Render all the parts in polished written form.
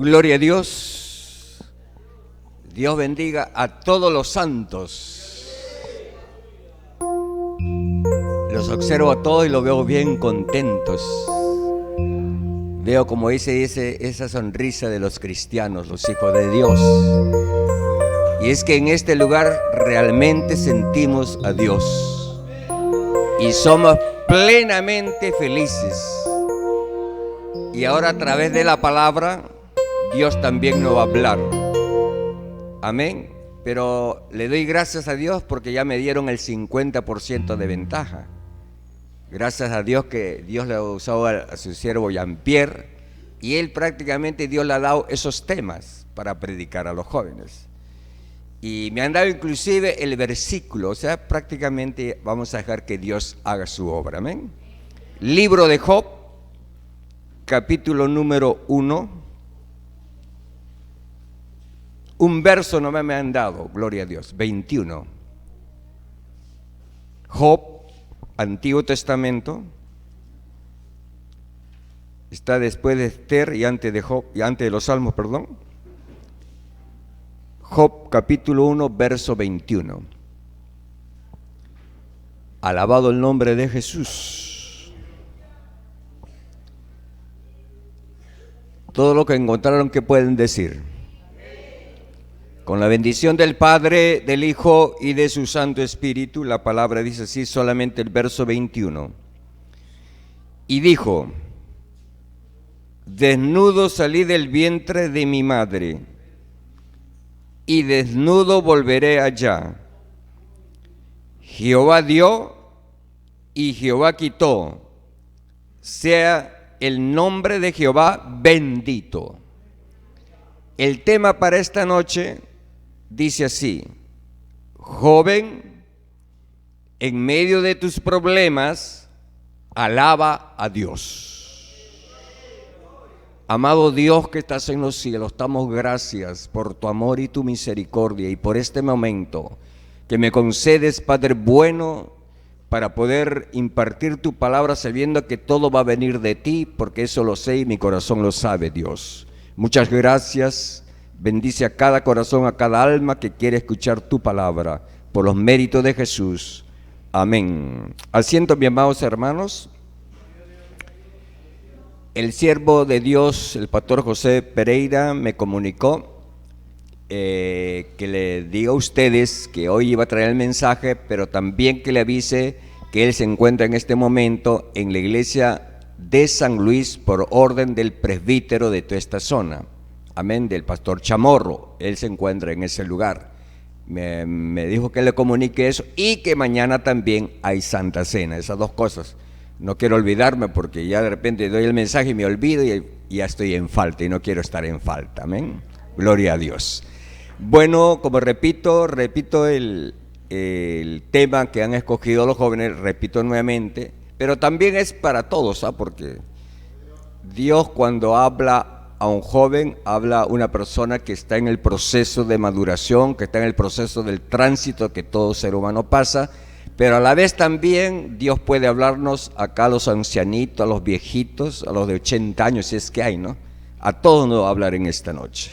Gloria a Dios. Dios bendiga a todos los santos. Los observo a todos y los veo bien contentos. Veo, como dice esa sonrisa de los cristianos, los hijos de Dios. Y es que en este lugar realmente sentimos a Dios y somos plenamente felices. Y ahora, a través de la palabra, Dios también nos va a hablar. Amén. Pero le doy gracias a Dios porque ya me dieron el 50% de ventaja. Gracias a Dios que Dios le ha usado a su siervo Jean-Pierre, y él prácticamente Dios le ha dado esos temas para predicar a los jóvenes. Y me han dado inclusive el versículo, o sea, prácticamente vamos a dejar que Dios haga su obra. Amén. Libro de Job, capítulo número 1. Un verso no me han dado, gloria a Dios, 21. Job, Antiguo Testamento, está después de Esther y antes de Job, y antes de los Salmos, perdón. Job, capítulo 1, verso 21. Alabado el nombre de Jesús. Todo lo que encontraron, ¿qué pueden decir? Con la bendición del Padre, del Hijo y de su Santo Espíritu, la palabra dice así, solamente el verso 21. Y dijo: desnudo salí del vientre de mi madre, y desnudo volveré allá. Jehová dio y Jehová quitó, sea el nombre de Jehová bendito. El tema para esta noche dice así: joven, en medio de tus problemas, alaba a Dios. Amado Dios que estás en los cielos, damos gracias por tu amor y tu misericordia y por este momento que me concedes, Padre bueno, para poder impartir tu palabra sabiendo que todo va a venir de ti, porque eso lo sé y mi corazón lo sabe, Dios. Muchas gracias. Bendice a cada corazón, a cada alma que quiere escuchar tu palabra, por los méritos de Jesús. Amén. Asiento, mis amados hermanos. El siervo de Dios, el pastor José Pereira, me comunicó que le diga a ustedes que hoy iba a traer el mensaje, pero también que le avise que él se encuentra en este momento en la iglesia de San Luis por orden del presbítero de toda esta zona. Amén, del pastor Chamorro. Él se encuentra en ese lugar. Me dijo que le comunique eso y que mañana también hay Santa Cena, esas dos cosas. No quiero olvidarme porque ya de repente doy el mensaje y me olvido y ya estoy en falta y no quiero estar en falta. Amén. Gloria a Dios. Bueno, como repito el tema que han escogido los jóvenes, repito nuevamente, pero también es para todos, porque Dios cuando habla a un joven, habla a una persona que está en el proceso de maduración, que está en el proceso del tránsito que todo ser humano pasa, pero a la vez también Dios puede hablarnos acá a los ancianitos, a los viejitos, a los de 80 años, si es que hay, ¿no? A todos nos va a hablar en esta noche.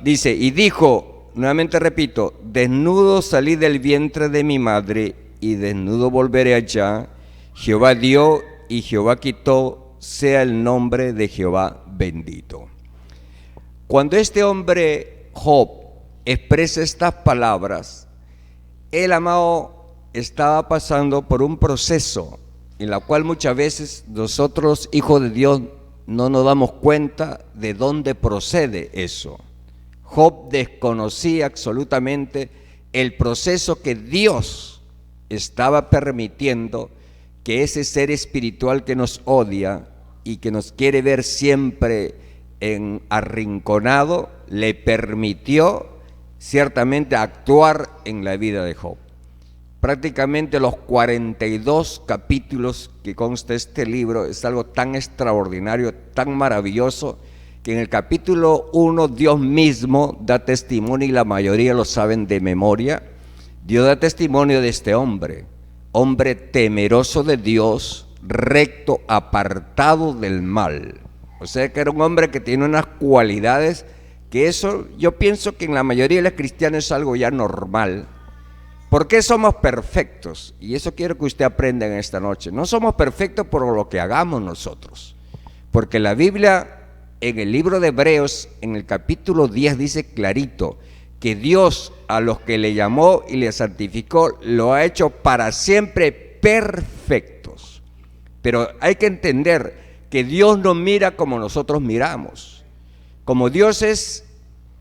Dice, y dijo, nuevamente repito, desnudo salí del vientre de mi madre y desnudo volveré allá. Jehová dio y Jehová quitó, sea el nombre de Jehová bendito. Cuando este hombre Job expresa estas palabras, el amado estaba pasando por un proceso en la cual muchas veces nosotros, hijos de Dios, no nos damos cuenta de dónde procede eso. Job desconocía absolutamente el proceso que Dios estaba permitiendo, que ese ser espiritual que nos odia y que nos quiere ver siempre arrinconado, le permitió ciertamente actuar en la vida de Job. Prácticamente los 42 capítulos que consta este libro es algo tan extraordinario, tan maravilloso, que en el capítulo 1 Dios mismo da testimonio, y la mayoría lo saben de memoria. Dios da testimonio de este hombre temeroso de Dios, recto, apartado del mal. O sea que era un hombre que tiene unas cualidades que eso yo pienso que en la mayoría de los cristianos es algo ya normal. ¿Por qué somos perfectos? Y eso quiero que usted aprenda en esta noche. No somos perfectos por lo que hagamos nosotros. Porque la Biblia, en el libro de Hebreos, en el capítulo 10, dice clarito que Dios a los que le llamó y le santificó, lo ha hecho para siempre perfectos. Pero hay que entender que Dios no mira como nosotros miramos. Como Dios es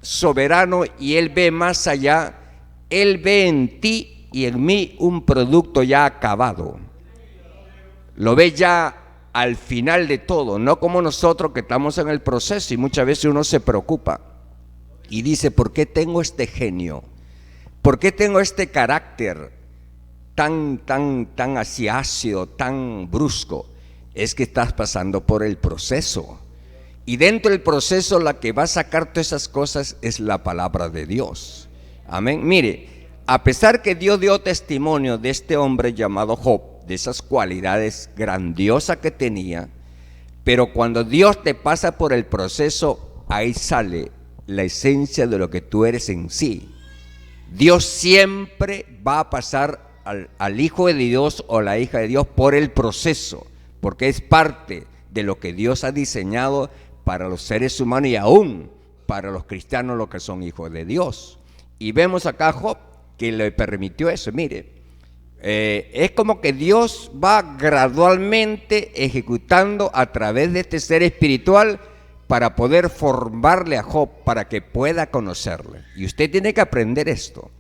soberano y Él ve más allá, Él ve en ti y en mí un producto ya acabado. Lo ve ya al final de todo, no como nosotros que estamos en el proceso y muchas veces uno se preocupa y dice, ¿por qué tengo este genio? ¿Por qué tengo este carácter tan así ácido, tan brusco? Es que estás pasando por el proceso. Y dentro del proceso la que va a sacar todas esas cosas es la palabra de Dios. Amén. Mire, a pesar que Dios dio testimonio de este hombre llamado Job, de esas cualidades grandiosas que tenía, pero cuando Dios te pasa por el proceso, ahí sale la esencia de lo que tú eres en sí. Dios siempre va a pasar al hijo de Dios o la hija de Dios por el proceso, porque es parte de lo que Dios ha diseñado para los seres humanos y aún para los cristianos, los que son hijos de Dios. Y vemos acá a Job que le permitió eso. Mire, es como que Dios va gradualmente ejecutando a través de este ser espiritual para poder formarle a Job, para que pueda conocerle. Y usted tiene que aprender esto.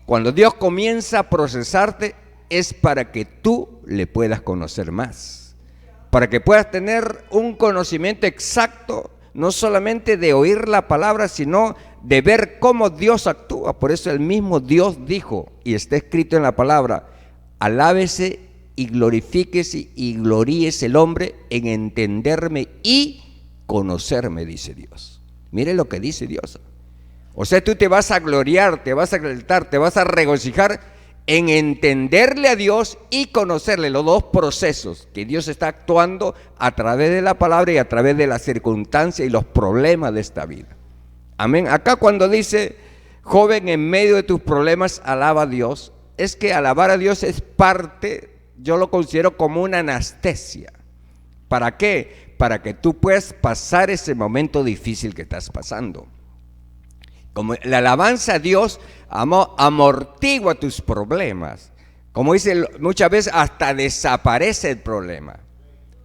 Cuando Dios comienza a procesarte, es para que tú le puedas conocer más, para que puedas tener un conocimiento exacto, no solamente de oír la palabra, sino de ver cómo Dios actúa. Por eso el mismo Dios dijo, y está escrito en la palabra, alábese y glorifíquese y gloríese el hombre en entenderme y conocerme, dice Dios. Mire lo que dice Dios. O sea, tú te vas a gloriar, te vas a exaltar, te vas a regocijar en entenderle a Dios y conocerle, los dos procesos que Dios está actuando a través de la palabra y a través de las circunstancias y los problemas de esta vida. Amén. Acá cuando dice, joven, en medio de tus problemas alaba a Dios, es que alabar a Dios es parte, yo lo considero como una anestesia. ¿Para qué? Para que tú puedas pasar ese momento difícil que estás pasando. Como la alabanza a Dios amortigua tus problemas. Como dice muchas veces, hasta desaparece el problema.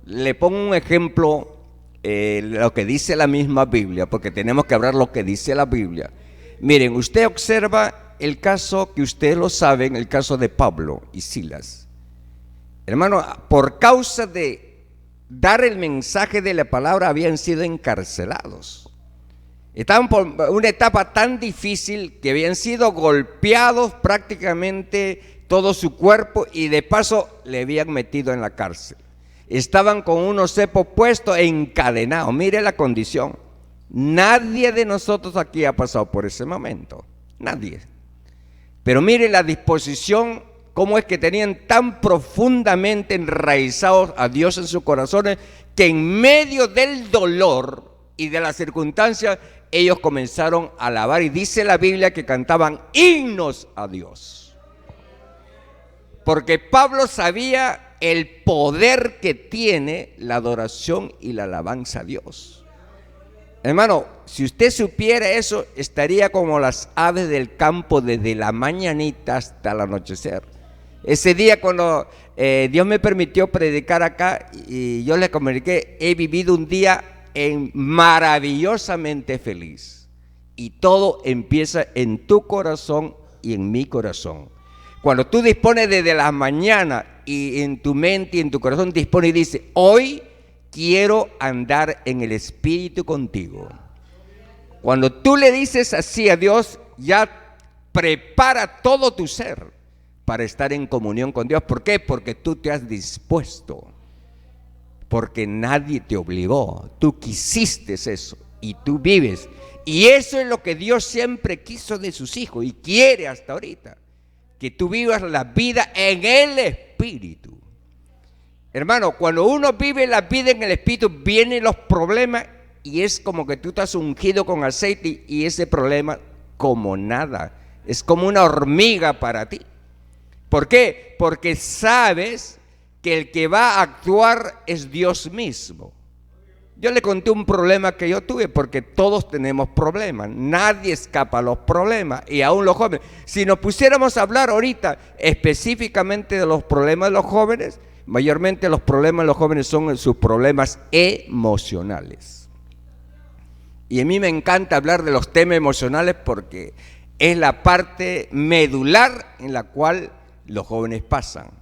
Le pongo un ejemplo, lo que dice la misma Biblia, porque tenemos que hablar lo que dice la Biblia. Miren, usted observa el caso que ustedes lo saben, el caso de Pablo y Silas. Hermano, por causa de dar el mensaje de la palabra habían sido encarcelados. Estaban por una etapa tan difícil que habían sido golpeados prácticamente todo su cuerpo y de paso le habían metido en la cárcel. Estaban con unos cepos puestos e encadenados. Mire la condición. Nadie de nosotros aquí ha pasado por ese momento. Nadie. Pero mire la disposición, cómo es que tenían tan profundamente enraizados a Dios en sus corazones, que en medio del dolor y de las circunstancias, ellos comenzaron a alabar, y dice la Biblia que cantaban himnos a Dios. Porque Pablo sabía el poder que tiene la adoración y la alabanza a Dios. Hermano, si usted supiera eso, estaría como las aves del campo desde la mañanita hasta el anochecer. Ese día cuando Dios me permitió predicar acá y yo le comuniqué, he vivido un día maravillosamente feliz, y todo empieza en tu corazón y en mi corazón. Cuando tú dispones desde la mañana y en tu mente y en tu corazón dispones y dices, hoy quiero andar en el Espíritu contigo. Cuando tú le dices así a Dios, ya prepara todo tu ser para estar en comunión con Dios. ¿Por qué? Porque tú te has dispuesto. Porque nadie te obligó, tú quisiste eso y tú vives. Y eso es lo que Dios siempre quiso de sus hijos y quiere hasta ahorita, que tú vivas la vida en el Espíritu. Hermano, cuando uno vive la vida en el Espíritu, vienen los problemas y es como que tú estás ungido con aceite y ese problema como nada. Es como una hormiga para ti. ¿Por qué? Porque sabes que el que va a actuar es Dios mismo. Yo le conté un problema que yo tuve, porque todos tenemos problemas, nadie escapa a los problemas, y aún los jóvenes. Si nos pusiéramos a hablar ahorita específicamente de los problemas de los jóvenes, mayormente los problemas de los jóvenes son sus problemas emocionales. Y a mí me encanta hablar de los temas emocionales porque es la parte medular en la cual los jóvenes pasan.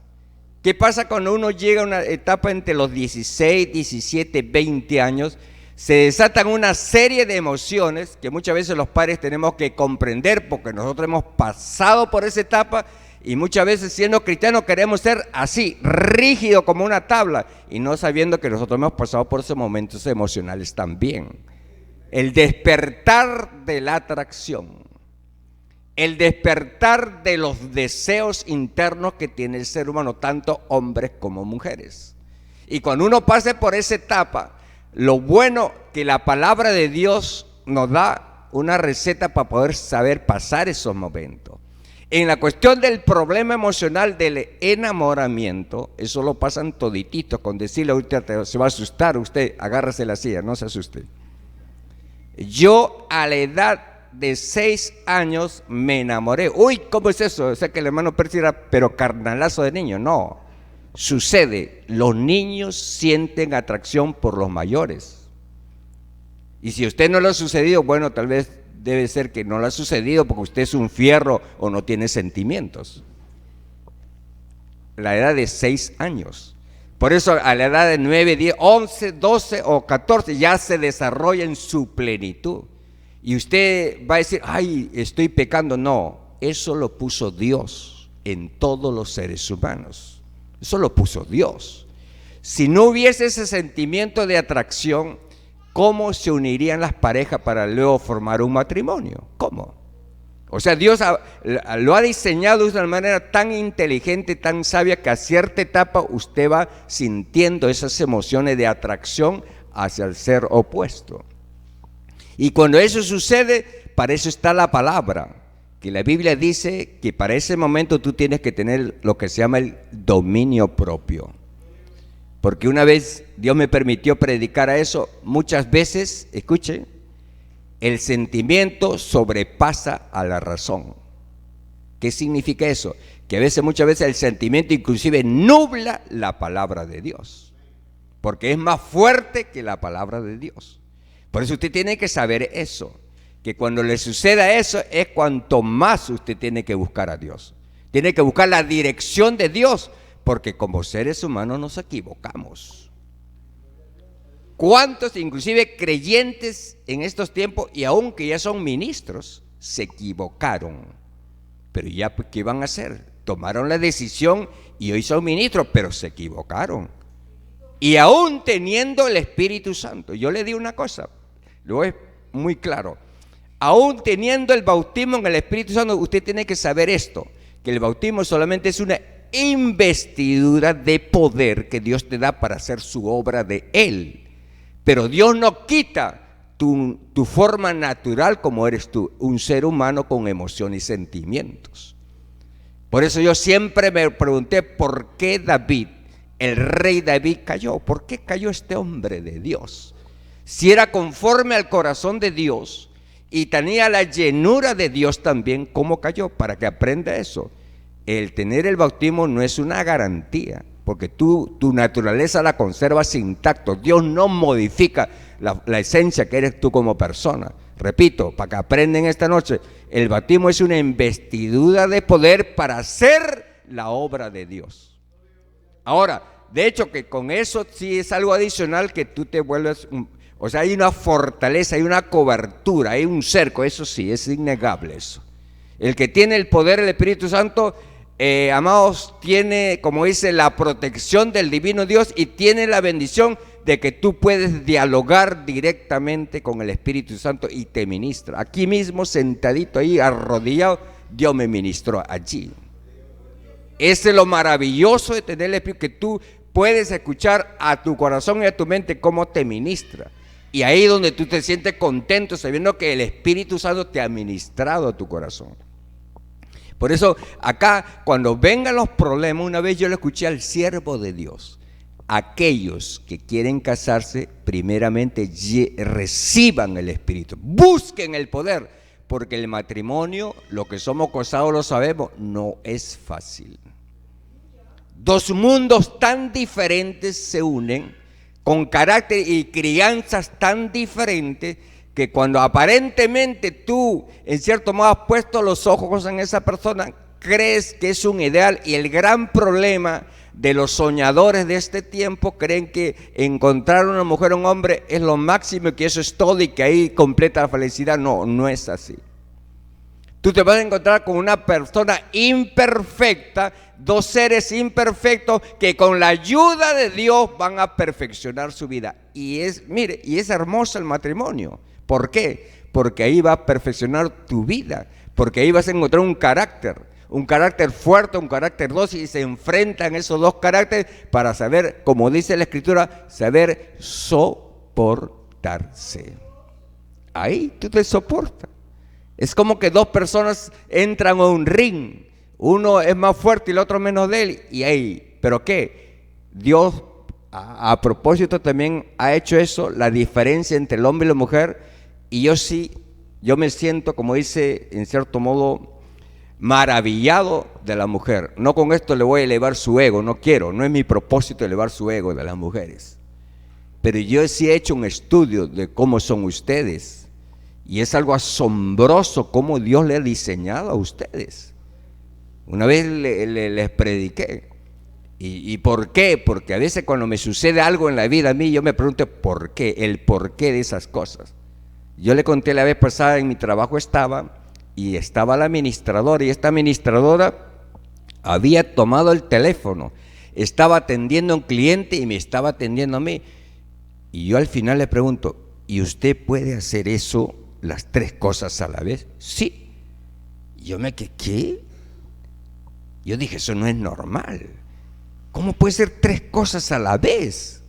¿Qué pasa cuando uno llega a una etapa entre los 16, 17, 20 años? Se desatan una serie de emociones que muchas veces los padres tenemos que comprender porque nosotros hemos pasado por esa etapa y muchas veces siendo cristianos queremos ser así, rígido como una tabla y no sabiendo que nosotros hemos pasado por esos momentos emocionales también. El despertar de la atracción. El despertar de los deseos internos que tiene el ser humano, tanto hombres como mujeres. Y cuando uno pase por esa etapa, lo bueno que la palabra de Dios nos da una receta para poder saber pasar esos momentos. En la cuestión del problema emocional del enamoramiento, eso lo pasan todititos, con decirle ahorita se va a asustar, usted agárrese la silla, no se asuste. Yo a la edad de 6 años me enamoré. Uy, ¿cómo es eso? O sea que el hermano Percy era pero carnalazo de niño. No, sucede, los niños sienten atracción por los mayores. Y si a usted no lo ha sucedido, bueno, tal vez debe ser que no lo ha sucedido porque usted es un fierro o no tiene sentimientos. La edad de 6 años. Por eso a la edad de 9, 10, 11, 12 o 14 ya se desarrolla en su plenitud. Y usted va a decir, ay, estoy pecando. No, eso lo puso Dios en todos los seres humanos. Eso lo puso Dios. Si no hubiese ese sentimiento de atracción, ¿cómo se unirían las parejas para luego formar un matrimonio? ¿Cómo? O sea, Dios lo ha diseñado de una manera tan inteligente, tan sabia, que a cierta etapa usted va sintiendo esas emociones de atracción hacia el ser opuesto. Y cuando eso sucede, para eso está la palabra, que la Biblia dice que para ese momento tú tienes que tener lo que se llama el dominio propio. Porque una vez Dios me permitió predicar a eso, muchas veces, escuche, el sentimiento sobrepasa a la razón. ¿Qué significa eso? Que a veces, muchas veces el sentimiento inclusive nubla la palabra de Dios, porque es más fuerte que la palabra de Dios. Por eso usted tiene que saber eso, que cuando le suceda eso es cuanto más usted tiene que buscar a Dios. Tiene que buscar la dirección de Dios, porque como seres humanos nos equivocamos. ¿Cuántos, inclusive creyentes en estos tiempos, y aun que ya son ministros, se equivocaron? Pero ya, ¿qué van a hacer? Tomaron la decisión y hoy son ministros, pero se equivocaron. Y aún teniendo el Espíritu Santo, yo le digo una cosa, lo es muy claro, aún teniendo el bautismo en el Espíritu Santo, usted tiene que saber esto, que el bautismo solamente es una investidura de poder que Dios te da para hacer su obra de Él. Pero Dios no quita tu forma natural como eres tú, un ser humano con emociones y sentimientos. Por eso yo siempre me pregunté por qué David, el rey David, cayó. ¿Por qué cayó este hombre de Dios? Si era conforme al corazón de Dios y tenía la llenura de Dios también, ¿cómo cayó? Para que aprenda eso. El tener el bautismo no es una garantía, porque tu naturaleza la conservas intacto. Dios no modifica la esencia que eres tú como persona. Repito, para que aprendan esta noche, el bautismo es una investidura de poder para hacer la obra de Dios. Ahora, de hecho que con eso sí es algo adicional, que tú te vuelves, o sea, hay una fortaleza, hay una cobertura, hay un cerco, eso sí, es innegable eso. El que tiene el poder del Espíritu Santo, amados, tiene, como dice, la protección del divino Dios y tiene la bendición de que tú puedes dialogar directamente con el Espíritu Santo y te ministra. Aquí mismo, sentadito ahí, arrodillado, Dios me ministró allí. Ese es lo maravilloso de tener el Espíritu, que tú puedes escuchar a tu corazón y a tu mente cómo te ministra. Y ahí es donde tú te sientes contento sabiendo que el Espíritu Santo te ha ministrado a tu corazón. Por eso acá, cuando vengan los problemas, una vez yo le escuché al siervo de Dios: aquellos que quieren casarse, primeramente reciban el Espíritu, busquen el poder, porque el matrimonio, lo que somos casados lo sabemos, no es fácil. Dos mundos tan diferentes se unen, con carácter y crianzas tan diferentes, que cuando aparentemente tú, en cierto modo, has puesto los ojos en esa persona, crees que es un ideal. Y el gran problema de los soñadores de este tiempo, creen que encontrar una mujer o un hombre es lo máximo, que eso es todo y que ahí completa la felicidad. No, no es así. Tú te vas a encontrar con una persona imperfecta, dos seres imperfectos que con la ayuda de Dios van a perfeccionar su vida. Y es hermoso el matrimonio. ¿Por qué? Porque ahí va a perfeccionar tu vida, porque ahí vas a encontrar un carácter fuerte, un carácter dócil, y se enfrentan esos dos caracteres para saber, como dice la Escritura, saber soportarse. Ahí tú te soportas. Es como que dos personas entran a un ring, uno es más fuerte y el otro menos débil, y ahí, ¿pero qué? Dios a propósito también ha hecho eso, la diferencia entre el hombre y la mujer, y yo me siento, como dice, en cierto modo, maravillado de la mujer. No con esto le voy a elevar su ego, no es mi propósito elevar su ego de las mujeres, pero yo sí he hecho un estudio de cómo son ustedes. Y es algo asombroso cómo Dios le ha diseñado a ustedes. Una vez les prediqué. ¿Y por qué? Porque a veces cuando me sucede algo en la vida a mí, yo me pregunto ¿por qué? El porqué de esas cosas. Yo le conté la vez pasada, en mi trabajo estaba la administradora, y esta administradora había tomado el teléfono, estaba atendiendo a un cliente y me estaba atendiendo a mí. Y yo al final le pregunto: ¿y usted puede hacer eso, las tres cosas a la vez? Sí. Yo me quedé, ¿qué? Yo dije, eso no es normal. ¿Cómo puede ser tres cosas a la vez?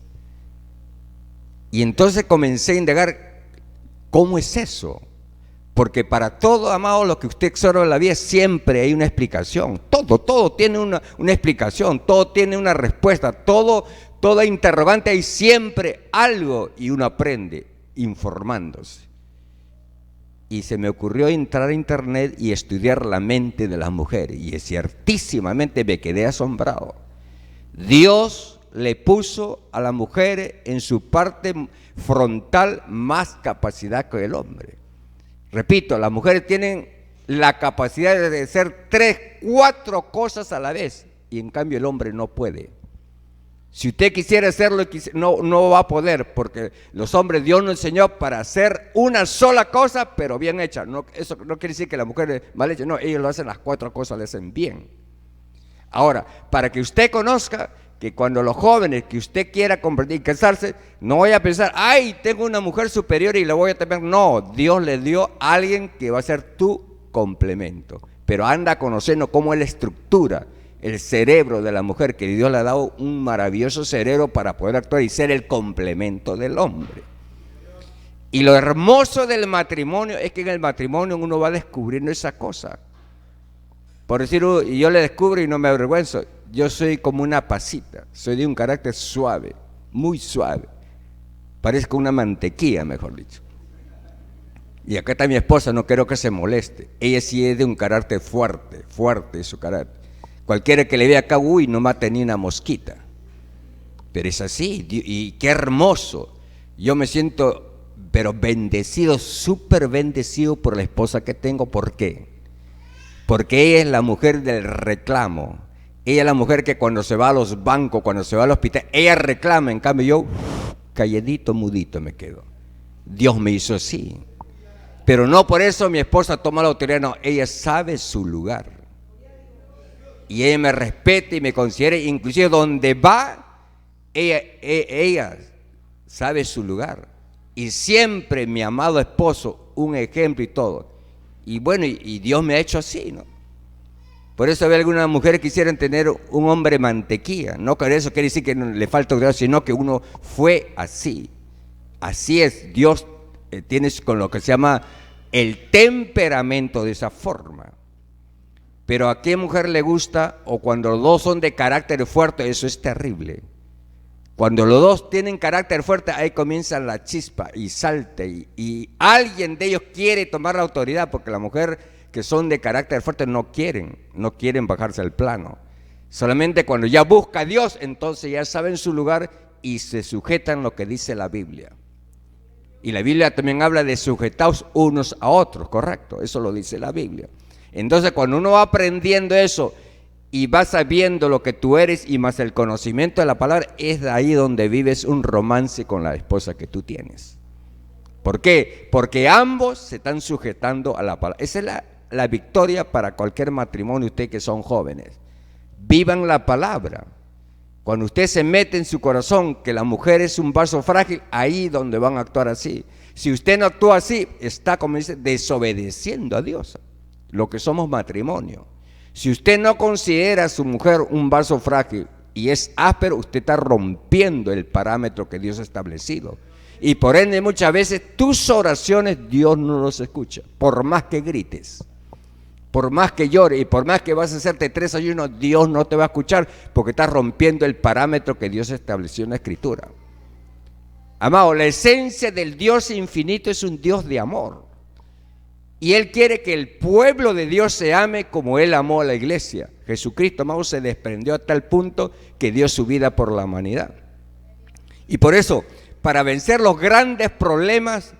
Y entonces comencé a indagar, ¿cómo es eso? Porque para todo, amado, lo que usted observa en la vida, siempre hay una explicación. Todo tiene una explicación, todo tiene una respuesta, toda interrogante hay siempre algo, y uno aprende informándose. Y se me ocurrió entrar a internet y estudiar la mente de las mujeres, y ciertísimamente me quedé asombrado. Dios le puso a la mujer en su parte frontal más capacidad que el hombre. Repito, las mujeres tienen la capacidad de hacer 3, 4 cosas a la vez, y en cambio el hombre no puede. Si usted quisiera hacerlo, no va a poder, porque los hombres Dios nos enseñó para hacer una sola cosa, pero bien hecha. Eso no quiere decir que la mujer es mal hecha, no, ellos lo hacen las 4 cosas, lo hacen bien. Ahora, para que usted conozca que cuando los jóvenes que usted quiera comprender y casarse, no vaya a pensar, ay, tengo una mujer superior y la voy a tener. No, Dios le dio a alguien que va a ser tu complemento, pero anda conociendo cómo es la estructura, el cerebro de la mujer, que Dios le ha dado un maravilloso cerebro para poder actuar y ser el complemento del hombre. Y lo hermoso del matrimonio es que en el matrimonio uno va descubriendo esa cosa. Por decir, yo le descubro y no me avergüenzo, yo soy como una pasita, soy de un carácter suave, muy suave, parezco una mantequilla, mejor dicho. Y acá está mi esposa, no quiero que se moleste, ella sí es de un carácter fuerte su carácter. Cualquiera que le vea acá, no mata ni una mosquita. Pero es así, y qué hermoso. Yo me siento, pero bendecido, súper bendecido por la esposa que tengo. ¿Por qué? Porque ella es la mujer del reclamo. Ella es la mujer que cuando se va a los bancos, cuando se va al hospital, ella reclama. En cambio yo, calladito, mudito me quedo. Dios me hizo así. Pero no por eso mi esposa toma la autoridad, no, ella sabe su lugar. Y ella me respeta y me considera, inclusive donde va, ella sabe su lugar. Y siempre mi amado esposo, un ejemplo y todo. Y bueno, y Dios me ha hecho así, ¿no? Por eso hay algunas mujeres que quisieran tener un hombre mantequilla. No que eso quiere decir que le falta autoridad, sino que uno fue así. Así es, Dios tiene con lo que se llama el temperamento de esa forma. Pero ¿a qué mujer le gusta? O cuando los dos son de carácter fuerte, eso es terrible. Cuando los dos tienen carácter fuerte, ahí comienza la chispa y salta. Y alguien de ellos quiere tomar la autoridad, porque la mujer que son de carácter fuerte no quieren bajarse al plano. Solamente cuando ya busca a Dios, entonces ya saben su lugar y se sujetan lo que dice la Biblia. Y la Biblia también habla de sujetaos unos a otros, correcto, eso lo dice la Biblia. Entonces cuando uno va aprendiendo eso y va sabiendo lo que tú eres y más el conocimiento de la palabra, es de ahí donde vives un romance con la esposa que tú tienes. ¿Por qué? Porque ambos se están sujetando a la palabra. Esa es la victoria para cualquier matrimonio, ustedes que son jóvenes. Vivan la palabra. Cuando usted se mete en su corazón que la mujer es un vaso frágil, ahí donde van a actuar así. Si usted no actúa así, está, como dice, desobedeciendo a Dios, lo que somos matrimonio. Si usted no considera a su mujer un vaso frágil y es áspero, usted está rompiendo el parámetro que Dios ha establecido. Y por ende muchas veces tus oraciones Dios no los escucha, por más que grites. Por más que llores y por más que vas a hacerte 3 ayunos, Dios no te va a escuchar porque estás rompiendo el parámetro que Dios estableció en la Escritura. Amado, la esencia del Dios infinito es un Dios de amor. Y Él quiere que el pueblo de Dios se ame como Él amó a la iglesia. Jesucristo, amado, se desprendió a tal punto que dio su vida por la humanidad. Y por eso, para vencer los grandes problemas,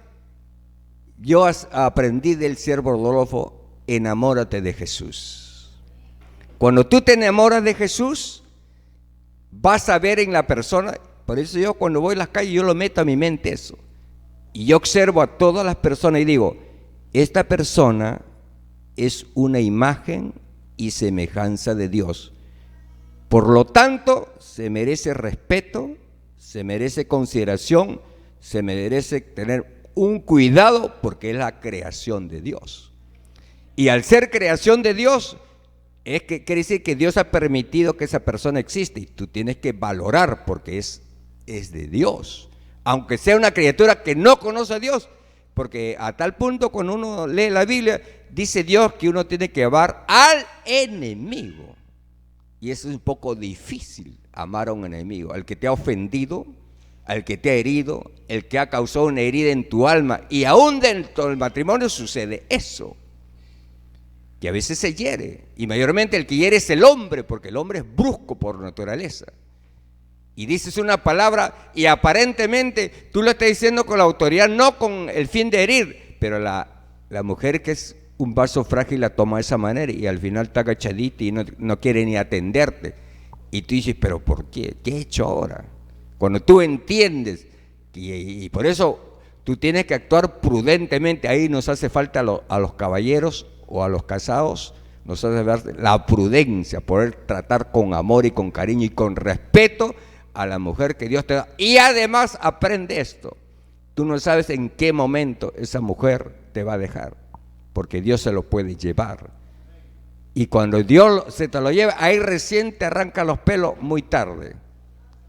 yo aprendí del siervo Rodolfo: enamórate de Jesús. Cuando tú te enamoras de Jesús, vas a ver en la persona. Por eso yo cuando voy a las calles, yo lo meto a mi mente eso. Y yo observo a todas las personas y digo, esta persona es una imagen y semejanza de Dios. Por lo tanto, se merece respeto, se merece consideración, se merece tener un cuidado porque es la creación de Dios. Y al ser creación de Dios, es que quiere decir que Dios ha permitido que esa persona existe y tú tienes que valorar porque es de Dios, aunque sea una criatura que no conoce a Dios, porque a tal punto cuando uno lee la Biblia, dice Dios que uno tiene que amar al enemigo, y eso es un poco difícil, amar a un enemigo, al que te ha ofendido, al que te ha herido, el que ha causado una herida en tu alma, y aún dentro del matrimonio sucede eso, que a veces se hiere, y mayormente el que hiere es el hombre, porque el hombre es brusco por naturaleza. Y dices una palabra y aparentemente tú lo estás diciendo con la autoridad, no con el fin de herir, pero la mujer que es un vaso frágil la toma de esa manera y al final está agachadita y no quiere ni atenderte. Y tú dices, pero ¿por qué? ¿Qué he hecho ahora? Cuando tú entiendes, y por eso tú tienes que actuar prudentemente, ahí nos hace falta a los caballeros o a los casados, nos hace ver la prudencia, poder tratar con amor y con cariño y con respeto a la mujer que Dios te da. Y además aprende esto, tú no sabes en qué momento esa mujer te va a dejar, porque Dios se lo puede llevar. Y cuando Dios se te lo lleva, ahí recién te arranca los pelos muy tarde.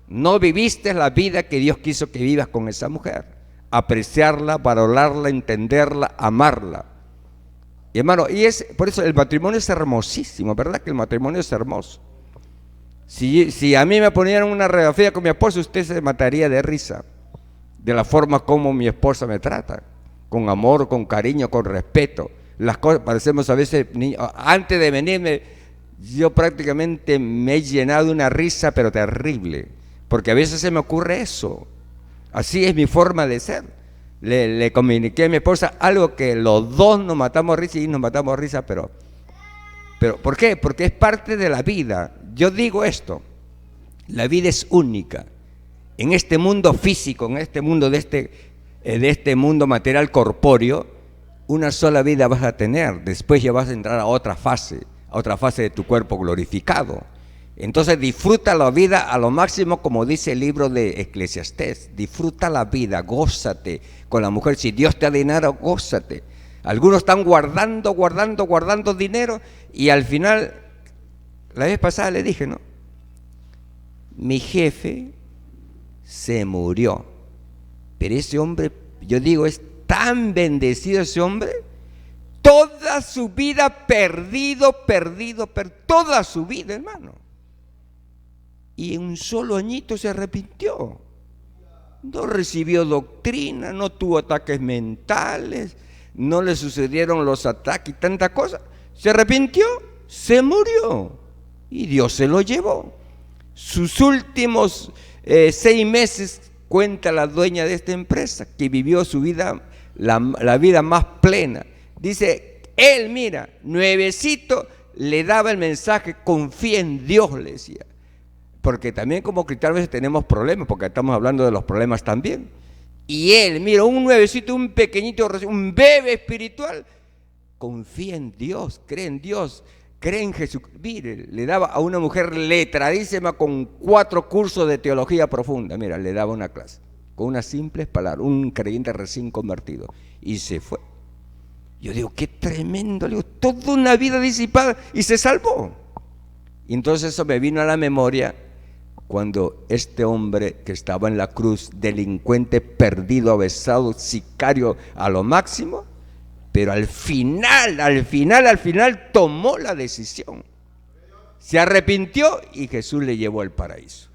No viviste la vida que Dios quiso que vivas con esa mujer. Apreciarla, valorarla, entenderla, amarla. Y hermano, por eso el matrimonio es hermosísimo, ¿verdad? Que el matrimonio es hermoso. Si a mí me ponieran una radiografía con mi esposa, usted se mataría de risa de la forma como mi esposa me trata, con amor, con cariño, con respeto. Las cosas parecemos a veces niños. Antes de venirme, yo prácticamente me he llenado de una risa, pero terrible, porque a veces se me ocurre eso. Así es mi forma de ser. Le comuniqué a mi esposa algo que los dos nos matamos risa y nos matamos risa, pero ¿por qué? Porque es parte de la vida. Yo digo esto, la vida es única. En este mundo físico, en este mundo de este mundo material corpóreo, una sola vida vas a tener. Después ya vas a entrar a otra fase de tu cuerpo glorificado. Entonces disfruta la vida a lo máximo, como dice el libro de Eclesiastés. Disfruta la vida, gózate con la mujer. Si Dios te da dinero, gózate. Algunos están guardando dinero y al final La vez pasada le dije, ¿no? Mi jefe se murió, pero ese hombre, yo digo, es tan bendecido ese hombre, toda su vida perdido, toda su vida, hermano. Y en un solo añito se arrepintió. No recibió doctrina, no tuvo ataques mentales, no le sucedieron los ataques y tanta cosa. Se arrepintió, se murió y Dios se lo llevó. Sus últimos 6 meses, cuenta la dueña de esta empresa, que vivió su vida, la vida más plena. Dice, él, mira, nuevecito, le daba el mensaje, confía en Dios, le decía. Porque también como cristianos a veces tenemos problemas, porque estamos hablando de los problemas también. Y él, mira, un nuevecito, un pequeñito, un bebé espiritual, confía en Dios, cree en Jesús. Mire, le daba a una mujer letradísima con 4 cursos de teología profunda, mira, le daba una clase, con unas simples palabras, un creyente recién convertido, y se fue. Yo digo, qué tremendo, le digo, toda una vida disipada, y se salvó. Y entonces eso me vino a la memoria cuando este hombre que estaba en la cruz, delincuente, perdido, avesado, sicario a lo máximo, pero al final tomó la decisión. Se arrepintió y Jesús le llevó al paraíso.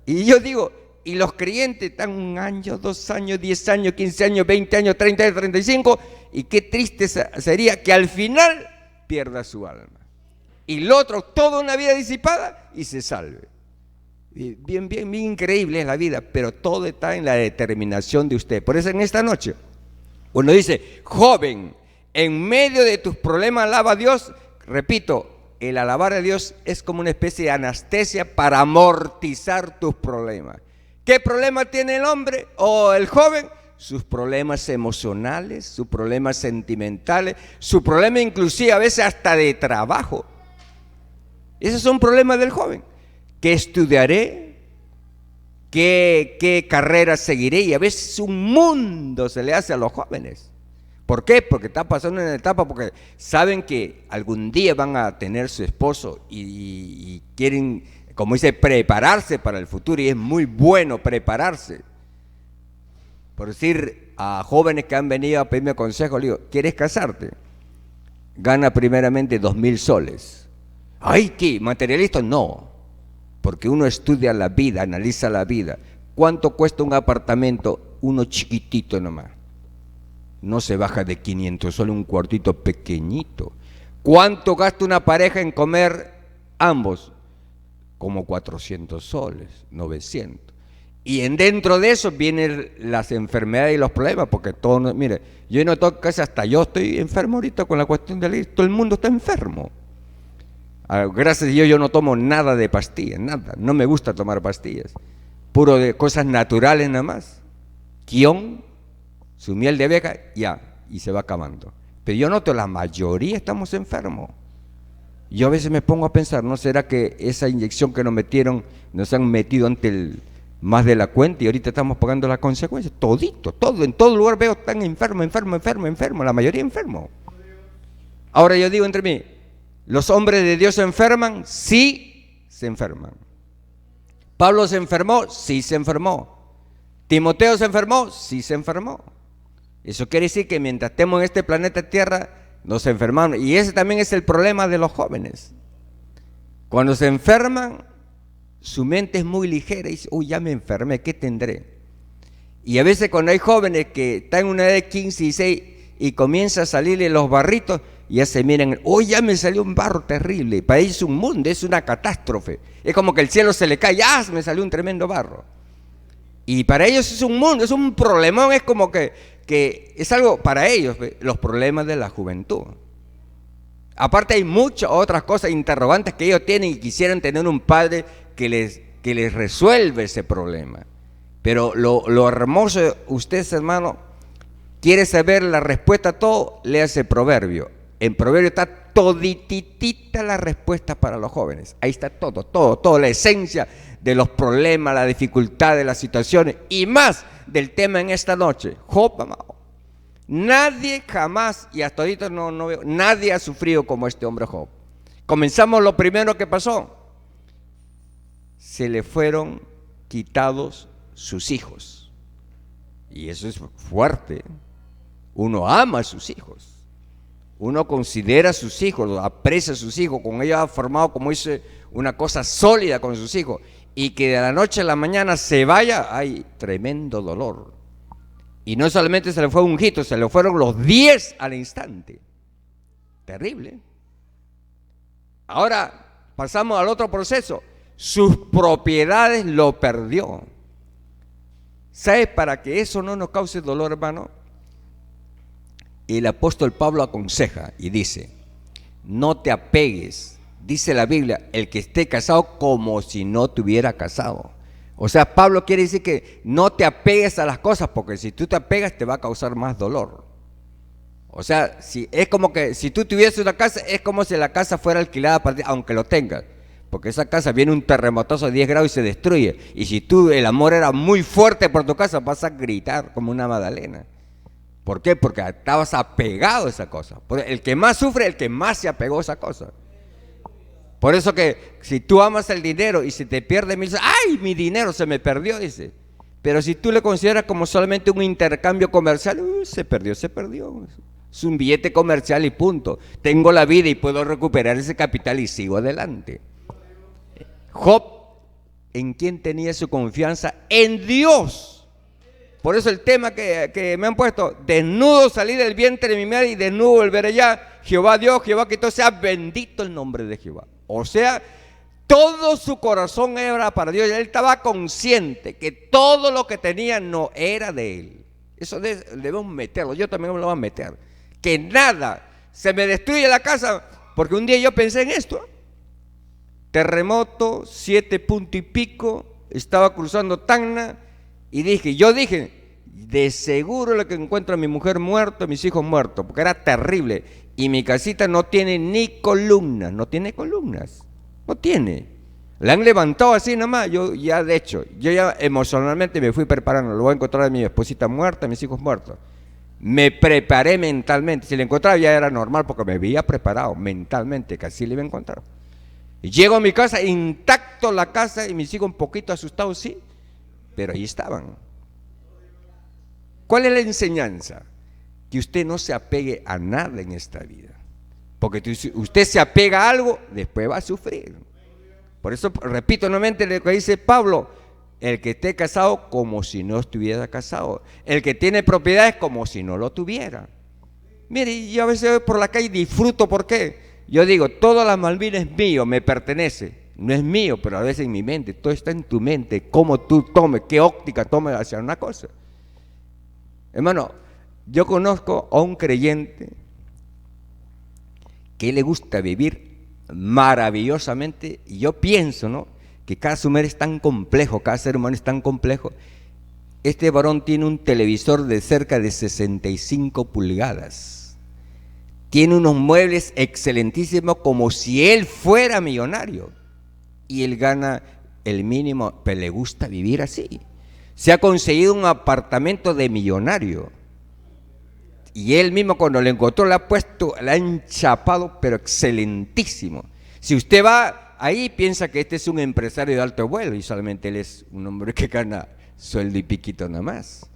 Y yo digo, y los creyentes están 1 año, 2 años, 10 años, 15 años, 20 años, 30 años, 35, y qué triste sería que al final pierda su alma. Y el otro, toda una vida disipada y se salve. Bien increíble es la vida, pero todo está en la determinación de usted. Por eso en esta noche, uno dice, joven, en medio de tus problemas alaba a Dios. Repito, el alabar a Dios es como una especie de anestesia para amortizar tus problemas. ¿Qué problema tiene el hombre o el joven? Sus problemas emocionales, sus problemas sentimentales, su problema inclusive a veces hasta de trabajo. Esos son problemas del joven. ¿Qué estudiaré? ¿Qué carrera seguiré? Y a veces un mundo se le hace a los jóvenes. ¿Por qué? Porque está pasando una etapa, porque saben que algún día van a tener su esposo y quieren, como dice, prepararse para el futuro, y es muy bueno prepararse. Por decir, a jóvenes que han venido a pedirme consejo, le digo, ¿quieres casarte? Gana primeramente 2.000 soles. ¡Ay, qué! ¿Materialista? No, porque uno estudia la vida, analiza la vida. ¿Cuánto cuesta un apartamento? Uno chiquitito nomás. No se baja de 500, solo un cuartito pequeñito. ¿Cuánto gasta una pareja en comer ambos? Como 400 soles, 900. Y dentro de eso vienen las enfermedades y los problemas, porque todo, mire, yo he notado que hasta yo estoy enfermo ahorita con la cuestión de la vida, todo el mundo está enfermo. Gracias a Dios yo no tomo nada de pastillas, nada, no me gusta tomar pastillas, puro de cosas naturales nada más, quión, su miel de abeja, ya, y se va acabando. Pero yo noto, la mayoría estamos enfermos. Yo a veces me pongo a pensar, ¿no será que esa inyección que nos han metido ante más de la cuenta y ahorita estamos pagando las consecuencias? Todo, en todo lugar veo tan enfermo, la mayoría enfermo. Ahora yo digo entre mí, ¿los hombres de Dios se enferman? Sí, se enferman. ¿Pablo se enfermó? Sí, se enfermó. ¿Timoteo se enfermó? Sí, se enfermó. Eso quiere decir que mientras estemos en este planeta Tierra, nos enfermamos. Y ese también es el problema de los jóvenes. Cuando se enferman, su mente es muy ligera y dice, uy, ya me enfermé, ¿qué tendré? Y a veces cuando hay jóvenes que están en una edad de 15 y 16 y comienza a salirle los barritos, ya se miran, uy, ya me salió un barro terrible. Para ellos es un mundo, es una catástrofe. Es como que el cielo se le cae, ya me salió un tremendo barro. Y para ellos es un mundo, es un problemón, es como que es algo para ellos, los problemas de la juventud. Aparte hay muchas otras cosas, interrogantes que ellos tienen y quisieran tener un padre que les resuelve ese problema. Pero lo hermoso, usted, hermano, quiere saber la respuesta a todo, léase Proverbio. En Proverbio está todititita la respuesta para los jóvenes. Ahí está todo, la esencia de los problemas, la dificultad de las situaciones y más del tema en esta noche. Job, amado. Nadie jamás, y hasta ahorita no veo, nadie ha sufrido como este hombre Job. Comenzamos lo primero que pasó. Se le fueron quitados sus hijos. Y eso es fuerte. Uno ama a sus hijos. Uno considera a sus hijos, aprecia a sus hijos. Con ellos ha formado, como dice, una cosa sólida con sus hijos. Y que de la noche a la mañana se vaya, hay tremendo dolor. Y no solamente se le fue un hijito, se le fueron los 10 al instante. Terrible. Ahora pasamos al otro proceso. Sus propiedades lo perdió. ¿Sabes? Para que eso no nos cause dolor, hermano, el apóstol Pablo aconseja y dice: no te apegues, dice la Biblia, el que esté casado como si no tuviera casado. O sea, Pablo quiere decir que no te apegues a las cosas, porque si tú te apegas te va a causar más dolor. O sea, es como que si tú tuvieses una casa, es como si la casa fuera alquilada para ti, aunque lo tengas. Porque esa casa viene un terremotazo de 10 grados y se destruye. Y si tú, el amor era muy fuerte por tu casa, vas a gritar como una Magdalena. ¿Por qué? Porque estabas apegado a esa cosa. El que más sufre, el que más se apegó a esa cosa. Por eso que si tú amas el dinero y se te pierde 1000, ¡ay, mi dinero se me perdió! Dice. Pero si tú le consideras como solamente un intercambio comercial, se perdió, se perdió. Es un billete comercial y punto. Tengo la vida y puedo recuperar ese capital y sigo adelante. Job, ¿en quién tenía su confianza? En Dios. Por eso el tema que me han puesto: desnudo salí del vientre de mi madre y desnudo volveré allá. Jehová dio, Jehová quitó, sea bendito el nombre de Jehová. O sea, todo su corazón era para Dios. Y él estaba consciente que todo lo que tenía no era de él. Eso debemos meterlo. Yo también me lo voy a meter. Que nada se me destruye la casa, porque un día yo pensé en esto. Terremoto, 7 puntos y pico, estaba cruzando Tacna y yo dije, de seguro lo que encuentro a mi mujer muerta, a mis hijos muertos, porque era terrible. Y mi casita no tiene ni columnas, no tiene. La han levantado así nomás. Yo ya emocionalmente me fui preparando. Lo voy a encontrar a mi esposita muerta, a mis hijos muertos. Me preparé mentalmente. Si la encontraba ya era normal, porque me había preparado mentalmente que así le iba a encontrar. Llego a mi casa, intacto la casa, y mis hijos un poquito asustados, sí, pero ahí estaban. ¿Cuál es la enseñanza? Que usted no se apegue a nada en esta vida, porque si usted se apega a algo, después va a sufrir. Por eso repito nuevamente lo que dice Pablo: el que esté casado como si no estuviera casado, el que tiene propiedades como si no lo tuviera. Mire, yo a veces voy por la calle y disfruto. ¿Por qué? Yo digo, toda la Malvinas es mío, me pertenece. No es mío, pero a veces en mi mente, todo está en tu mente, cómo tú tomes, qué óptica tomes hacia una cosa. Hermano, yo conozco a un creyente que le gusta vivir maravillosamente, y yo pienso, ¿no?, que cada ser humano es tan complejo, cada ser humano es tan complejo. Este varón tiene un televisor de cerca de 65 pulgadas. Tiene unos muebles excelentísimos, como si él fuera millonario. Y él gana el mínimo, pero le gusta vivir así. Se ha conseguido un apartamento de millonario. Y él mismo, cuando lo encontró, le ha enchapado, pero excelentísimo. Si usted va ahí, piensa que este es un empresario de alto vuelo, y solamente él es un hombre que gana sueldo y piquito nada más.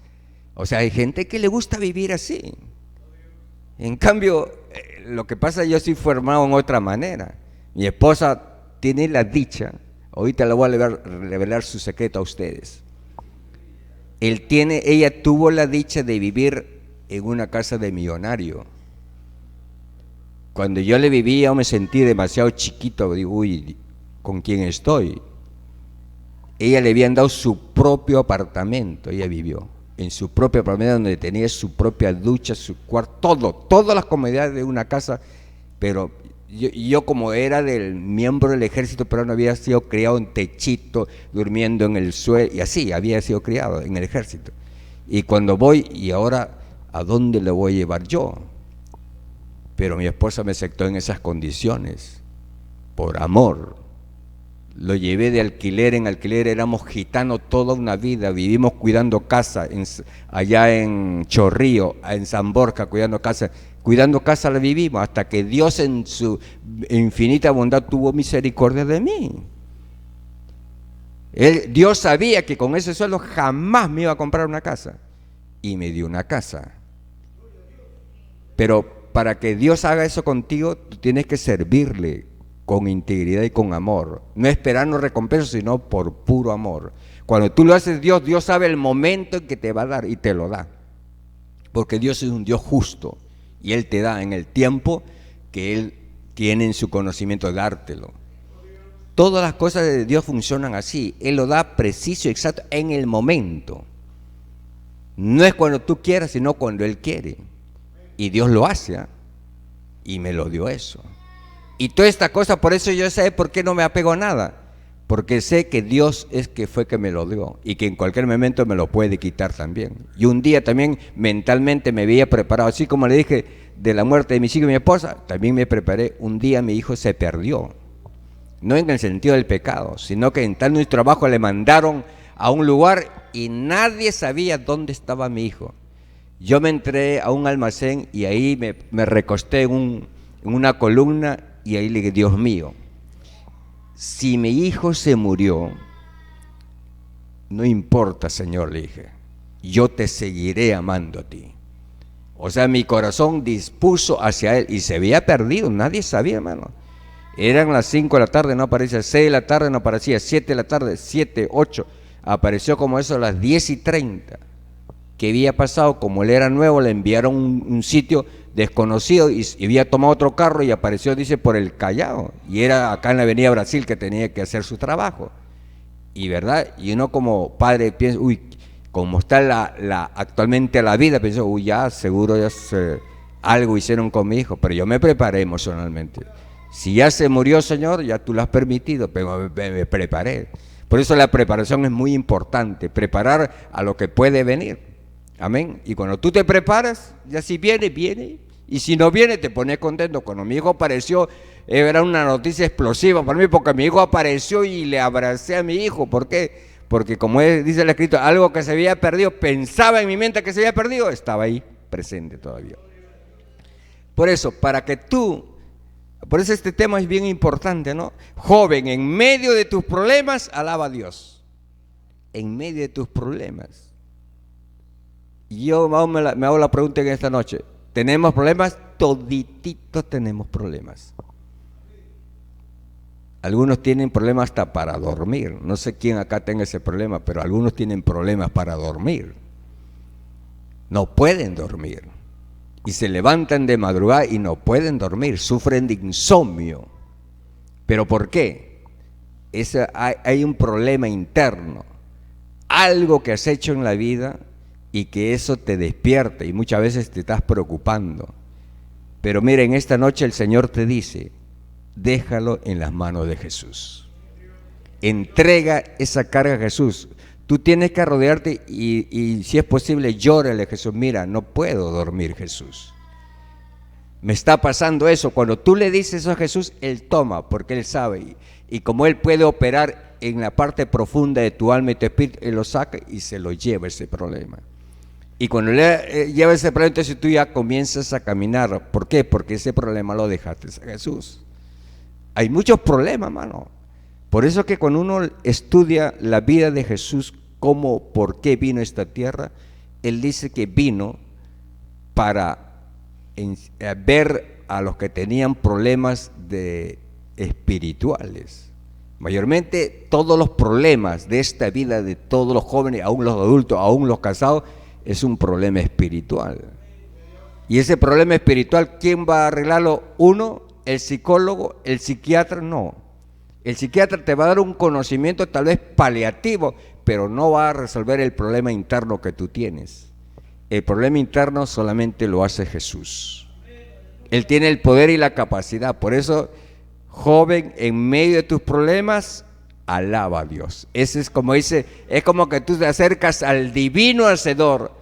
O sea, hay gente que le gusta vivir así. En cambio, lo que pasa, yo soy formado en otra manera. Mi esposa tiene la dicha, ahorita le voy a revelar su secreto a ustedes. Ella tuvo la dicha de vivir en una casa de millonario. Cuando yo le vivía, yo me sentí demasiado chiquito. Digo, uy, ¿con quién estoy? Ella le habían dado su propio apartamento. Ella vivió en su propio apartamento, donde tenía su propia ducha, su cuarto, todas las comodidades de una casa. Pero yo como era del miembro del ejército peruano, había sido criado en techito, durmiendo en el suelo, y así había sido criado en el ejército. Y cuando voy, y ahora, ¿a dónde le voy a llevar yo? Pero mi esposa me aceptó en esas condiciones, por amor. Lo llevé de alquiler en alquiler, éramos gitanos toda una vida, vivimos cuidando casa allá en Chorrillo, en San Borja, cuidando casa. cuidando casa la vivimos, hasta que Dios en su infinita bondad tuvo misericordia de mí. Dios sabía que con ese sueldo jamás me iba a comprar una casa, y me dio una casa. Pero para que Dios haga eso contigo, tú tienes que servirle con integridad y con amor, no esperando recompensa, sino por puro amor. Cuando tú lo haces Dios sabe el momento en que te va a dar, y te lo da, porque Dios es un Dios justo, y Él te da en el tiempo que Él tiene en su conocimiento dártelo. Todas las cosas de Dios funcionan así, Él lo da preciso y exacto en el momento. No es cuando tú quieras, sino cuando Él quiere. Y Dios lo hace, ¿eh? Y me lo dio eso. Y toda esta cosa, por eso yo sé por qué no me apego a nada, porque sé que Dios es que fue que me lo dio, y que en cualquier momento me lo puede quitar también. Y un día también mentalmente me veía preparado, así como le dije de la muerte de mis hijos y mi esposa, también me preparé. Un día mi hijo se perdió, no en el sentido del pecado, sino que en tal nuestro trabajo le mandaron a un lugar y nadie sabía dónde estaba mi hijo. Yo me entré a un almacén y ahí me recosté en una columna, y ahí le dije: Dios mío, si mi hijo se murió, no importa, Señor, le dije, yo te seguiré amando a ti. O sea, mi corazón dispuso hacia Él, y se había perdido, nadie sabía, hermano. Eran las 5 de la tarde, no aparecía; 6 de la tarde no aparecía; 7 de la tarde, 7, 8, apareció como eso a las 10:30. ¿Qué había pasado? Como él era nuevo, le enviaron un sitio desconocido, y había tomado otro carro y apareció, dice, por el Callao, y era acá en la avenida Brasil que tenía que hacer su trabajo. Y verdad, y uno como padre piensa: uy, como está actualmente la vida, pensó: uy, ya seguro algo hicieron con mi hijo. Pero yo me preparé emocionalmente. Si ya se murió, Señor, ya tú lo has permitido, pero me preparé. Por eso la preparación es muy importante, preparar a lo que puede venir. Amén. Y cuando tú te preparas, ya si viene, viene. Y si no viene, te pones contento. Cuando mi hijo apareció, era una noticia explosiva para mí, porque mi hijo apareció y le abracé a mi hijo. ¿Por qué? Porque como dice el escrito, algo que se había perdido, pensaba en mi mente que se había perdido, estaba ahí presente todavía. Por eso, por eso este tema es bien importante, ¿no? Joven, en medio de tus problemas, alaba a Dios. En medio de tus problemas. Y yo me hago la pregunta en esta noche: ¿tenemos problemas? Todititos tenemos problemas. Algunos tienen problemas hasta para dormir. No sé quién acá tenga ese problema, pero algunos tienen problemas para dormir. No pueden dormir. Y se levantan de madrugada y no pueden dormir. Sufren de insomnio. ¿Pero por qué? Hay un problema interno. Algo que has hecho en la vida y que eso te despierta, y muchas veces te estás preocupando. Pero miren, esta noche el Señor te dice: déjalo en las manos de Jesús. Entrega esa carga a Jesús. Tú tienes que rodearte y si es posible, llórale a Jesús: mira, no puedo dormir, Jesús. Me está pasando eso. Cuando tú le dices eso a Jesús, Él toma, porque Él sabe. Y como Él puede operar en la parte profunda de tu alma y tu espíritu, Él lo saca y se lo lleva ese problema. Y cuando le lleva ese problema, entonces tú ya comienzas a caminar. ¿Por qué? Porque ese problema lo dejaste a Jesús. Hay muchos problemas, hermano. Por eso que cuando uno estudia la vida de Jesús, por qué vino a esta tierra, Él dice que vino para ver a los que tenían problemas espirituales. Mayormente todos los problemas de esta vida, de todos los jóvenes, aún los adultos, aún los casados, es un problema espiritual. Y ese problema espiritual, ¿quién va a arreglarlo? Uno, el psicólogo, el psiquiatra, no. El psiquiatra te va a dar un conocimiento tal vez paliativo, pero no va a resolver el problema interno que tú tienes. El problema interno solamente lo hace Jesús. Él tiene el poder y la capacidad. Por eso, joven, en medio de tus problemas, alaba a Dios. Ese es como dice, es como que tú te acercas al divino hacedor.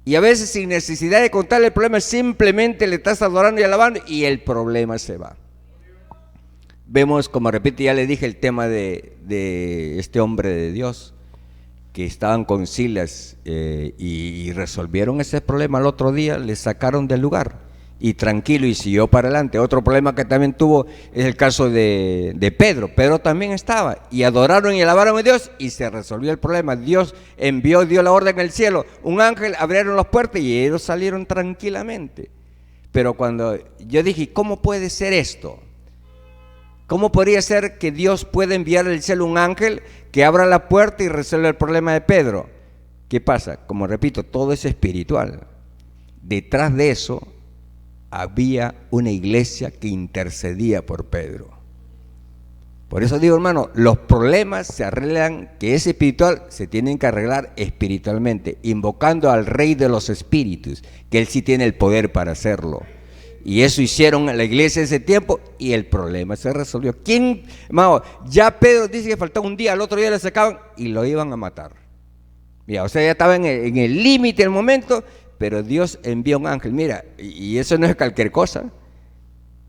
Y a veces sin necesidad de contarle el problema, simplemente le estás adorando y alabando y el problema se va. Vemos, como repito, ya le dije el tema de este hombre de Dios, que estaban con Silas y resolvieron ese problema al otro día, le sacaron del lugar. y tranquilo y siguió para adelante. Otro problema que también tuvo es el caso de Pedro. Pedro también estaba y adoraron y alabaron a Dios y se resolvió el problema. Dios dio la orden en el cielo, un ángel abrieron las puertas y ellos salieron tranquilamente. Pero cuando yo dije, ¿cómo puede ser esto? ¿Cómo podría ser que Dios pueda enviar al cielo un ángel que abra la puerta y resuelva el problema de Pedro? ¿Qué pasa? Como repito, todo es espiritual. Detrás de eso había una iglesia que intercedía por Pedro. Por eso digo, hermano, los problemas se arreglan, que es espiritual, se tienen que arreglar espiritualmente, invocando al Rey de los Espíritus, que Él sí tiene el poder para hacerlo. Y eso hicieron en la iglesia ese tiempo y el problema se resolvió. ¿Quién, hermano? Ya Pedro dice que faltaba un día, al otro día le sacaban y lo iban a matar. Mira, o sea, ya estaba en el límite del momento, pero Dios envía un ángel. Mira, y eso no es cualquier cosa.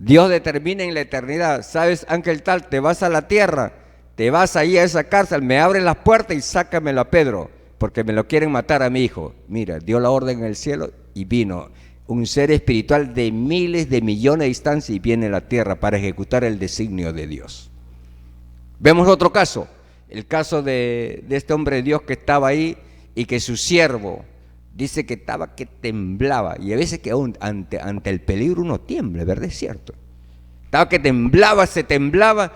Dios determina en la eternidad, sabes, ángel tal, te vas a la tierra, te vas ahí a esa cárcel, me abren las puertas y sácamelo a Pedro, porque me lo quieren matar a mi hijo. Mira, dio la orden en el cielo y vino un ser espiritual de miles de millones de distancia y viene a la tierra para ejecutar el designio de Dios. Vemos otro caso, el caso de este hombre de Dios que estaba ahí y que su siervo dice que estaba que temblaba, y a veces que aún ante el peligro uno tiembla, ¿verdad? Es cierto. Estaba que temblaba, se temblaba.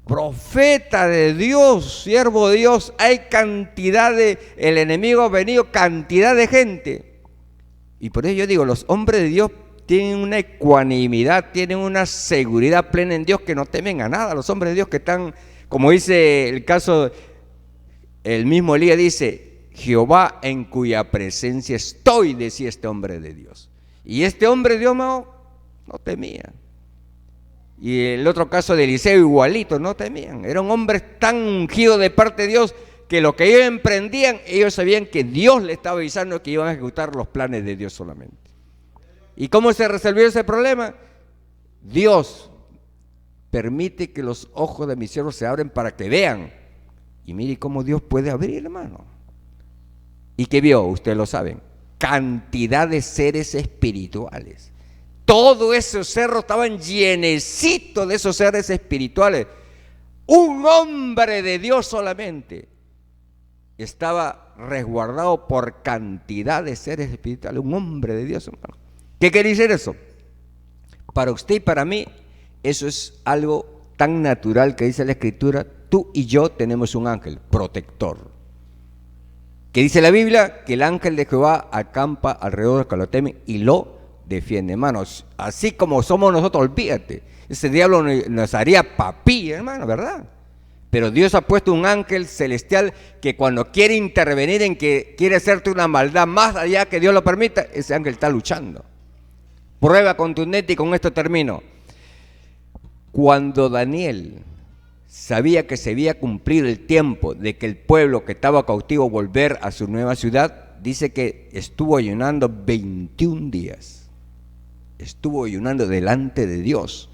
Profeta de Dios, siervo de Dios, hay cantidad el enemigo ha venido, cantidad de gente. Y por eso yo digo, los hombres de Dios tienen una ecuanimidad, tienen una seguridad plena en Dios que no temen a nada. Los hombres de Dios que están, como dice el caso, el mismo Elías dice, Jehová en cuya presencia estoy, decía este hombre de Dios. Y este hombre de Dios no temía. Y el otro caso de Eliseo igualito, no temían. Eran hombres tan ungidos de parte de Dios que lo que ellos emprendían, ellos sabían que Dios les estaba avisando que iban a ejecutar los planes de Dios solamente. ¿Y cómo se resolvió ese problema? Dios permite que los ojos de mis siervos se abren para que vean. Y mire cómo Dios puede abrir, hermano. ¿Y qué vio? Ustedes lo saben. Cantidad de seres espirituales. Todos esos cerros estaban llenecitos de esos seres espirituales. Un hombre de Dios solamente estaba resguardado por cantidad de seres espirituales. Un hombre de Dios, hermano. ¿Qué quiere decir eso? Para usted y para mí, eso es algo tan natural que dice la Escritura. Tú y yo tenemos un ángel protector. Que dice la Biblia que el ángel de Jehová acampa alrededor del que lo temen y lo defiende. Hermanos, así como somos nosotros, olvídate, ese diablo nos haría papí, hermano, ¿verdad? Pero Dios ha puesto un ángel celestial que cuando quiere intervenir en que quiere hacerte una maldad más allá que Dios lo permita, ese ángel está luchando. Prueba contundente, y con esto termino. Cuando Daniel sabía que se había cumplido el tiempo de que el pueblo que estaba cautivo volver a su nueva ciudad, dice que estuvo ayunando 21 días. Estuvo ayunando delante de Dios.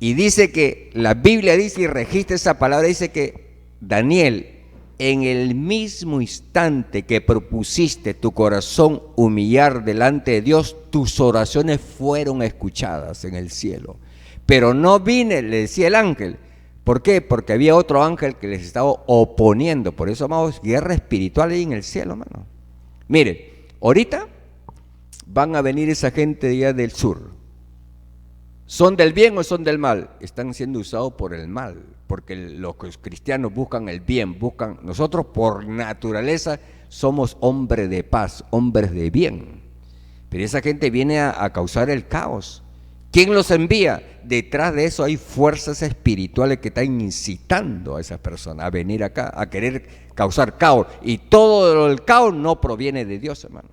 Y dice que la Biblia dice, y registra esa palabra, dice que Daniel, en el mismo instante que propusiste tu corazón humillar delante de Dios, tus oraciones fueron escuchadas en el cielo. Pero no vine, le decía el ángel. ¿Por qué? Porque había otro ángel que les estaba oponiendo. Por eso, amados, guerra espiritual ahí en el cielo, hermano. Mire, ahorita van a venir esa gente de allá del sur. ¿Son del bien o son del mal? Están siendo usados por el mal, porque los cristianos buscan el bien, nosotros por naturaleza somos hombres de paz, hombres de bien. Pero esa gente viene a causar el caos. ¿Quién los envía? Detrás de eso hay fuerzas espirituales que están incitando a esas personas a venir acá, a querer causar caos. Y todo el caos no proviene de Dios, hermano.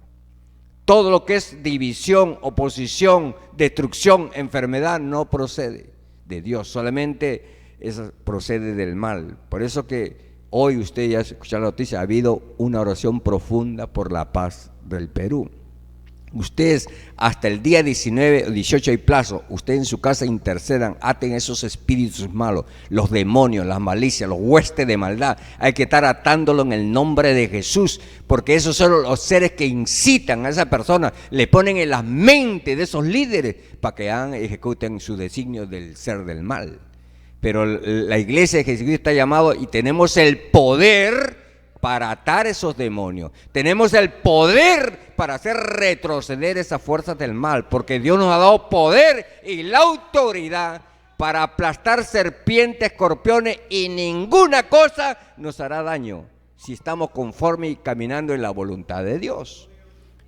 Todo lo que es división, oposición, destrucción, enfermedad, no procede de Dios. Solamente eso procede del mal. Por eso que hoy usted ya escuchó la noticia, ha habido una oración profunda por la paz del Perú. Ustedes hasta el día 19 o 18 hay plazo, ustedes en su casa intercedan, aten esos espíritus malos, los demonios, las malicias, los huestes de maldad. Hay que estar atándolo en el nombre de Jesús, porque esos son los seres que incitan a esa persona, le ponen en la mente de esos líderes para que ejecuten su designio del ser del mal. Pero la iglesia de Jesucristo está llamado y tenemos el poder para atar esos demonios. Tenemos el poder para hacer retroceder esas fuerzas del mal, porque Dios nos ha dado poder y la autoridad para aplastar serpientes, escorpiones, y ninguna cosa nos hará daño si estamos conformes y caminando en la voluntad de Dios.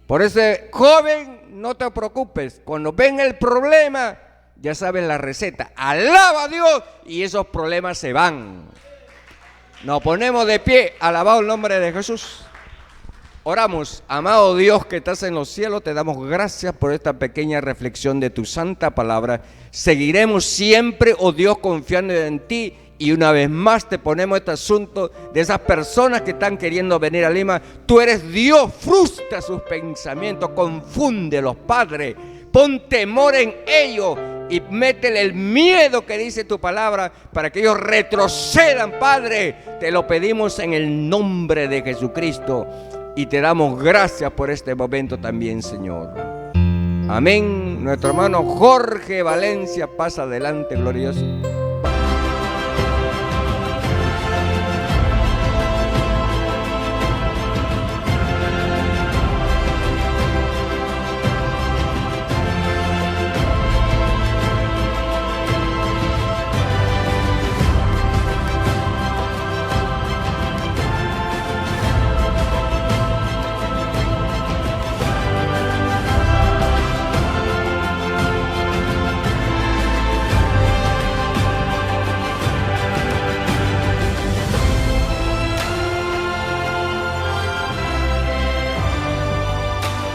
Por eso, joven, no te preocupes. Cuando ven el problema, ya saben la receta. Alaba a Dios y esos problemas se van. Nos ponemos de pie, alabado el nombre de Jesús. Oramos. Amado Dios que estás en los cielos, te damos gracias por esta pequeña reflexión de tu santa palabra. Seguiremos siempre, oh Dios, confiando en ti. Y una vez más te ponemos este asunto de esas personas que están queriendo venir a Lima. Tú eres Dios, frustra sus pensamientos, confúndelos, Padre. Pon temor en ellos y métele el miedo que dice tu palabra para que ellos retrocedan, Padre. Te lo pedimos en el nombre de Jesucristo y te damos gracias por este momento también, Señor. Amén. Nuestro hermano Jorge Valencia pasa adelante, glorioso.